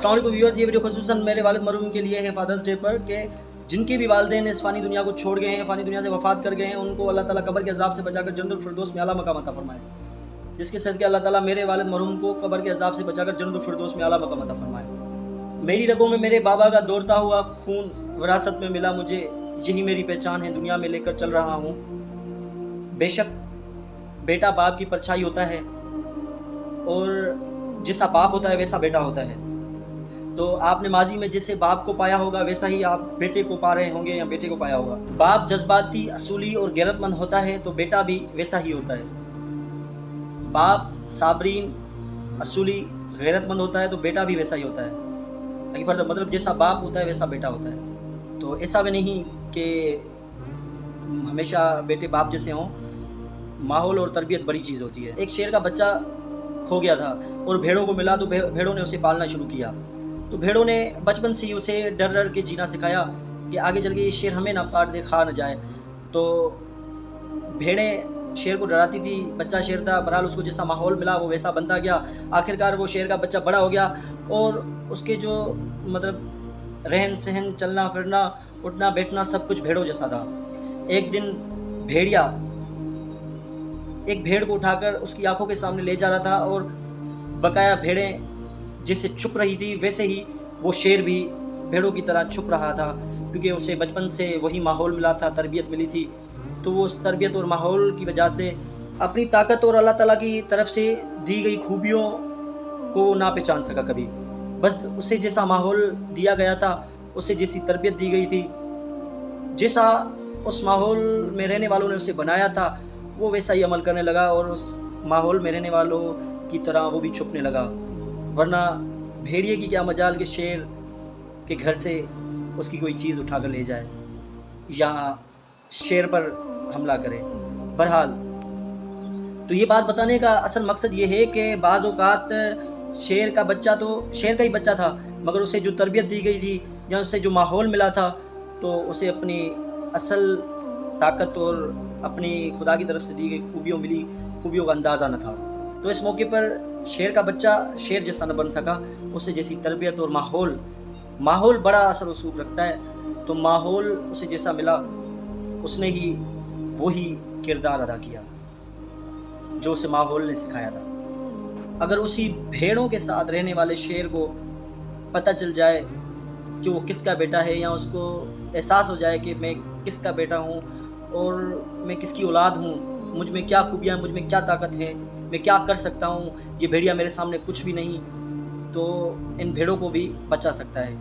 अस्सलाम वालेकुम व्यूअर्स, ये वीडियो खुसूसन मेरे वालिद मरहूम के लिए है फादर्स डे पर कि जिनके भी वालिदैन इस फ़ानी दुनिया को छोड़ गए हैं, फ़ानी दुनिया से वफ़ात कर गए हैं, उनको अल्लाह ताला कब्र के अज़ाब से बचाकर जन्नतुल फिरदौस में आला मकाम अता फरमाए। जिसके सदक़े अल्लाह ताला मेरे वालिद मरहूम को कब्र के अज़ाब से बचाकर जन्नतुल फिरदौस में आला मकाम अता फरमाए। मेरी रगों में मेरे बाबा का दौड़ता हुआ खून विरासत में मिला मुझे, यही मेरी पहचान है, दुनिया में लेकर चल रहा हूँ। बेशक बेटा बाप की परछाई होता है और जैसा बाप होता है वैसा बेटा होता है। तो आपने माजी में जैसे बाप को पाया होगा वैसा ही आप बेटे को पा रहे होंगे या बेटे को पाया होगा। बाप जज्बाती, असूली और गैरतमंद होता है तो बेटा भी वैसा ही होता है। बाप साबरीन, असूली, गैरतमंद होता है तो बेटा भी वैसा ही होता है। मतलब जैसा बाप होता है वैसा बेटा होता है। तो ऐसा भी नहीं कि हमेशा बेटे बाप जैसे हों। माहौल और तरबियत बड़ी चीज़ होती है। एक शेर का बच्चा खो गया था और भेड़ों को मिला तो भेड़ों ने उसे पालना शुरू किया। तो भेड़ों ने बचपन से ही उसे डर डर के जीना सिखाया कि आगे चल के ये शेर हमें ना काट दे, खा न जाए। तो भेड़ें शेर को डराती थी, बच्चा शेर था, बहरहाल उसको जैसा माहौल मिला वो वैसा बनता गया। आखिरकार वो शेर का बच्चा बड़ा हो गया और उसके जो रहन सहन, चलना फिरना, उठना बैठना सब कुछ भेड़ों जैसा था। एक दिन भेड़िया एक भेड़ को उठाकर उसकी आंखों के सामने ले जा रहा था और बकाया भेड़ें जैसे छुप रही थी वैसे ही वो शेर भी भेड़ों की तरह छुप रहा था, क्योंकि उसे बचपन से वही माहौल मिला था, तरबियत मिली थी। तो वो उस तरबियत और माहौल की वजह से अपनी ताकत और अल्लाह ताला की तरफ से दी गई खूबियों को ना पहचान सका कभी। बस उसे जैसा माहौल दिया गया था, उसे जैसी तरबियत दी गई थी, जैसा उस माहौल में रहने वालों ने उसे बनाया था वो वैसा ही अमल करने लगा और उस माहौल में रहने वालों की तरह वो भी छुपने लगा। वरना भेड़िए की क्या मजाल कि शेर के घर से उसकी कोई चीज़ उठा कर ले जाए या शेर पर हमला करे। बहरहाल तो ये बात बताने का असल मकसद ये है कि बाज़ औक़ात शेर का बच्चा तो शेर का ही बच्चा था, मगर उसे जो तरबियत दी गई थी या उससे जो माहौल मिला था तो उसे अपनी असल ताकत और अपनी खुदा की तरफ से दी गई खूबियों का अंदाज़ा न था। तो इस मौके पर शेर का बच्चा शेर जैसा न बन सका, उससे जैसी तरबियत और माहौल बड़ा असर रसूख रखता है। तो माहौल उसे जैसा मिला उसने ही वही किरदार अदा किया जो उसे माहौल ने सिखाया था। अगर उसी भेड़ों के साथ रहने वाले शेर को पता चल जाए कि वो किसका बेटा है या उसको एहसास हो जाए कि मैं किसका बेटा हूँ और मैं किसकी औलाद हूँ, मुझ में क्या खूबियाँ, मुझ में क्या ताकत है, मैं क्या कर सकता हूँ, ये भेड़िया मेरे सामने कुछ भी नहीं, तो इन भेड़ों को भी बचा सकता है।